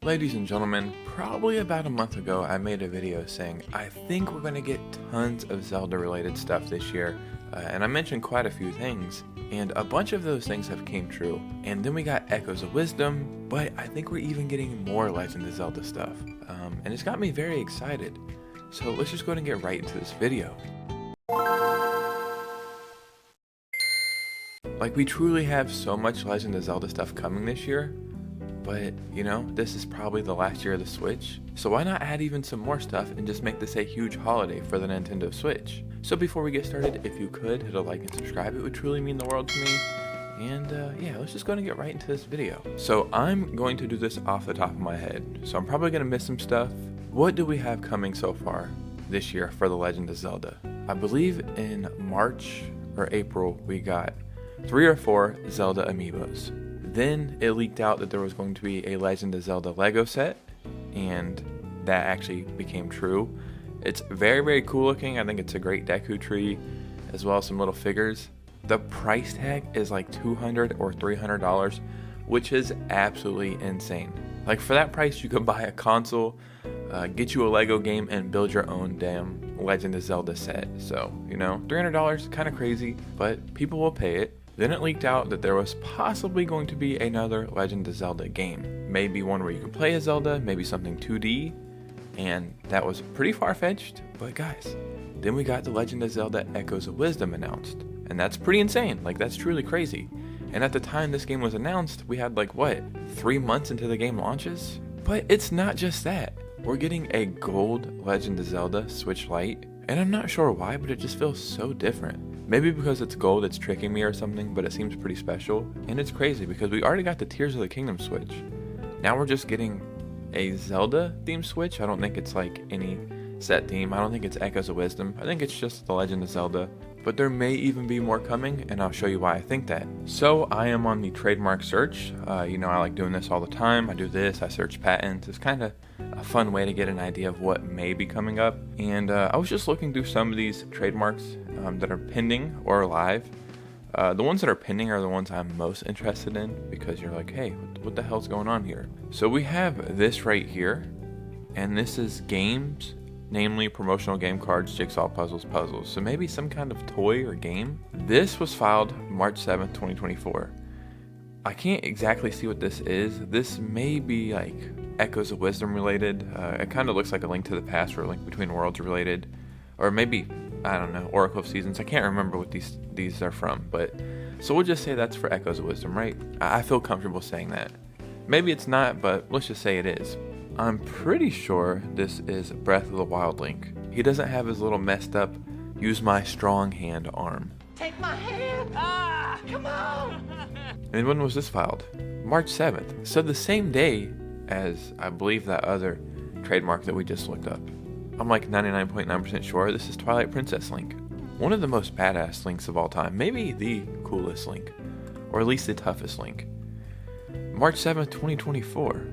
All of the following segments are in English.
Ladies and gentlemen, probably about a month ago I made a video saying I think we're going to get tons of Zelda related stuff this year, and I mentioned quite a few things, and a bunch of those things have came true. And then we got Echoes of Wisdom, but I think we're even getting more Legend of Zelda stuff, and it's got me very excited. So let's just go ahead and get right into this video. Like, we truly have so much Legend of Zelda stuff coming this year, but you know, this is probably the last year of the Switch, so why not add even some more stuff and just make this a huge holiday for the Nintendo Switch? So before we get started, if you could hit a like and subscribe, it would truly mean the world to me. And yeah, let's just go ahead and get right into this video. So I'm going to do this off the top of my head, so I'm probably going to miss some stuff. What do we have coming so far this year for the Legend of Zelda? I believe in March or April we got 3 or 4 Zelda Amiibos. Then it leaked out that there was going to be a Legend of Zelda Lego set, and that actually became true. It's very, very cool looking. I think it's a great Deku tree, as well as some little figures. The price tag is like $200 or $300, which is absolutely insane. Like, for that price, you could buy a console, get you a Lego game, and build your own damn Legend of Zelda set. So, you know, $300, kind of crazy, but people will pay it. Then it leaked out that there was possibly going to be another Legend of Zelda game. Maybe one where you could play as Zelda, maybe something 2D, and that was pretty far-fetched, but guys, then we got the Legend of Zelda Echoes of Wisdom announced, and that's pretty insane. Like, that's truly crazy. And at the time this game was announced, we had like, what, 3 months into the game launches? But it's not just that. We're getting a gold Legend of Zelda Switch Lite, and I'm not sure why, but it just feels so different. Maybe because it's gold, it's tricking me or something, but it seems pretty special. And it's crazy because we already got the Tears of the Kingdom Switch. Now we're just getting a Zelda themed Switch. I don't think it's like any set theme. I don't think it's Echoes of Wisdom. I think it's just the Legend of Zelda. But there may even be more coming, and I'll show you why I think that. So I am on the trademark search. You know, I like doing this all the time. I do this, I search patents. It's kind of a fun way to get an idea of what may be coming up. And I was just looking through some of these trademarks that are pending or live. The ones that are pending are the ones I'm most interested in, because you're like, hey, what the hell's going on here? So we have this right here, and this is games, namely promotional game cards, jigsaw puzzles. So maybe some kind of toy or game. This was filed March 7th, 2024. I can't exactly see what this is. This may be like Echoes of Wisdom related. It kind of looks like a Link to the Past or a Link Between Worlds related. Or maybe, I don't know, Oracle of Seasons. I can't remember what these are from, but so we'll just say that's for Echoes of Wisdom, right? I feel comfortable saying that. Maybe it's not, but let's just say it is. I'm pretty sure this is Breath of the Wild Link. He doesn't have his little messed up use my strong hand arm. Take my hand! Ah! Come on! And when was this filed? March 7th. So the same day as, I believe, that other trademark that we just looked up. I'm like 99.9% sure this is Twilight Princess Link. One of the most badass Links of all time. Maybe the coolest Link. Or at least the toughest Link. March 7th, 2024.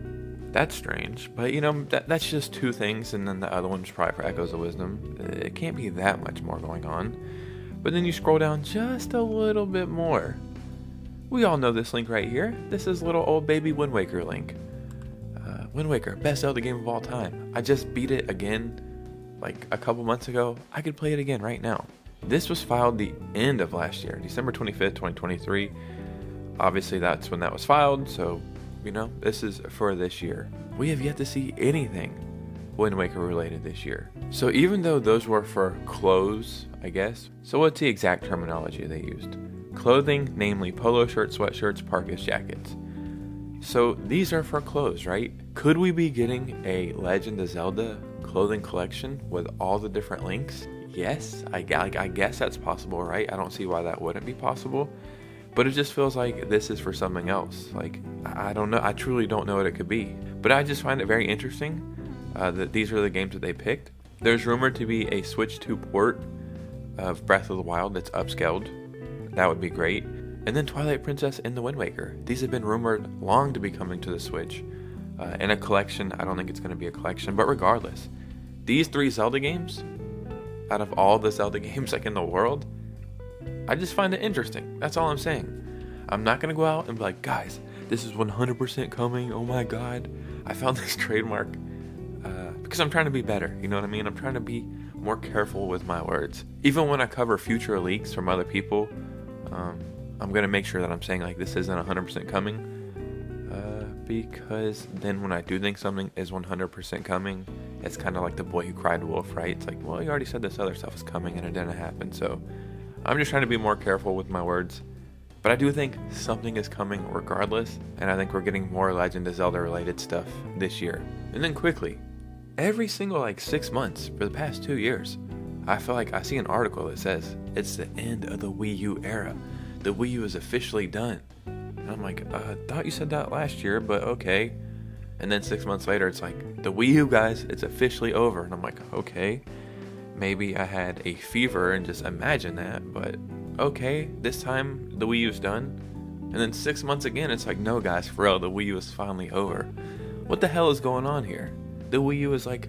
That's strange, but you know, that's just 2 things, and then the other one's probably for Echoes of Wisdom. It can't be that much more going on. But then you scroll down just a little bit more. We all know this Link right here. This is little old baby Windwaker Link. Windwaker, best Zelda game of all time. I just beat it again like a couple months ago. I could play it again right now. This was filed the end of last year, December 25th, 2023. Obviously that's when that was filed, so you know, this is for this year. We have yet to see anything Wind Waker related this year. So even though those were for clothes, I guess. So what's the exact terminology they used? Clothing, namely polo shirts, sweatshirts, parkas, jackets. So these are for clothes, right? Could we be getting a Legend of Zelda clothing collection with all the different links? Yes, I guess that's possible, right? I don't see why that wouldn't be possible. But it just feels like this is for something else. Like, I don't know. I truly don't know what it could be. But I just find it very interesting that these are the games that they picked. There's rumored to be a Switch 2 port of Breath of the Wild that's upscaled. That would be great. And then Twilight Princess and the Wind Waker. These have been rumored long to be coming to the Switch. In a collection, I don't think it's going to be a collection. But regardless, these 3 Zelda games, out of all the Zelda games like in the world, I just find it interesting. That's all I'm saying. I'm not going to go out and be like, guys, this is 100% coming. Oh my god. I found this trademark because I'm trying to be better, you know what I mean? I'm trying to be more careful with my words. Even when I cover future leaks from other people, I'm going to make sure that I'm saying like this isn't 100% coming, because then when I do think something is 100% coming, it's kind of like the boy who cried wolf, right? It's like, well, you already said this other stuff is coming and it didn't happen. So I'm just trying to be more careful with my words. But I do think something is coming regardless, and I think we're getting more Legend of Zelda related stuff this year. And then quickly, every single 6 months for the past 2 years, I feel like I see an article that says it's the end of the Wii U era. The Wii U is officially done. And I'm like, I thought you said that last year, but okay. And then 6 months later, it's like, the Wii U, guys, it's officially over. And I'm like, okay, maybe I had a fever and just imagined that, but okay, this time the Wii U's done. And then 6 months again, it's like, no guys, for real, the Wii U is finally over. What the hell is going on here? The Wii U is like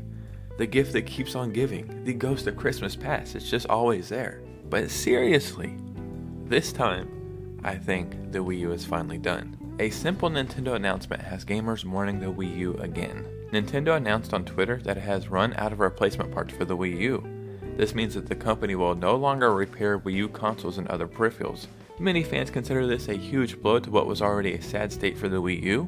the gift that keeps on giving, the ghost of Christmas past. It's just always there. But seriously, this time, I think the Wii U is finally done. A simple Nintendo announcement has gamers mourning the Wii U again. Nintendo announced on Twitter that it has run out of replacement parts for the Wii U. This means that the company will no longer repair Wii U consoles and other peripherals. Many fans consider this a huge blow to what was already a sad state for the Wii U.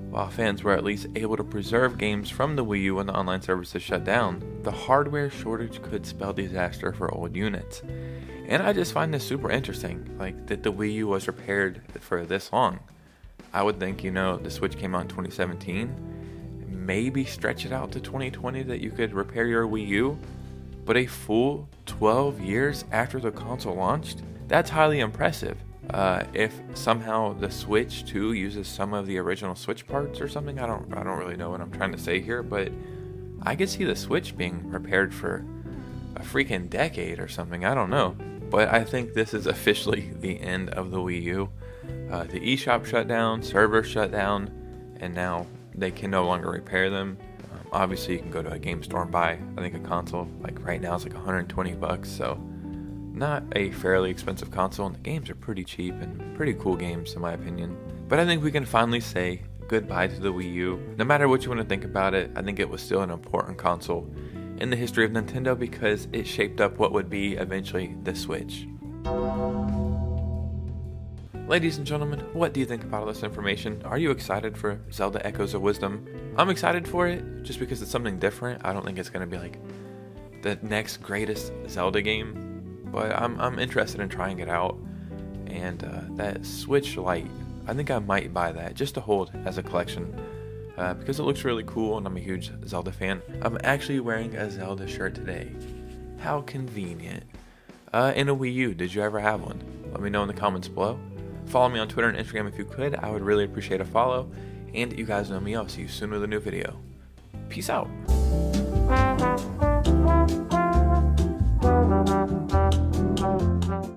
While fans were at least able to preserve games from the Wii U when the online services shut down, the hardware shortage could spell disaster for old units. And I just find this super interesting, that the Wii U was repaired for this long. I would think, the Switch came out in 2017, maybe stretch it out to 2020 that you could repair your Wii U. But a full 12 years after the console launched? That's highly impressive. If somehow the Switch 2 uses some of the original Switch parts or something, I don't really know what I'm trying to say here, but I could see the Switch being repaired for a freaking decade or something, I don't know. But I think this is officially the end of the Wii U. The eShop shut down, servers shut down, and now they can no longer repair them. Obviously, you can go to a game store and buy, I think, a console. Right now, it's $120, so not a fairly expensive console, and the games are pretty cheap and pretty cool games, in my opinion. But I think we can finally say goodbye to the Wii U. No matter what you want to think about it, I think it was still an important console in the history of Nintendo because it shaped up what would be eventually the Switch. Ladies and gentlemen, what do you think about all this information? Are you excited for Zelda Echoes of Wisdom? I'm excited for it just because it's something different. I don't think it's going to be the next greatest Zelda game, but I'm interested in trying it out. And that Switch Lite, I think I might buy that just to hold as a collection because it looks really cool and I'm a huge Zelda fan. I'm actually wearing a Zelda shirt today. How convenient. And a Wii U, did you ever have one? Let me know in the comments below. Follow me on Twitter and Instagram if you could. I would really appreciate a follow. And you guys know me. I'll see you soon with a new video. Peace out.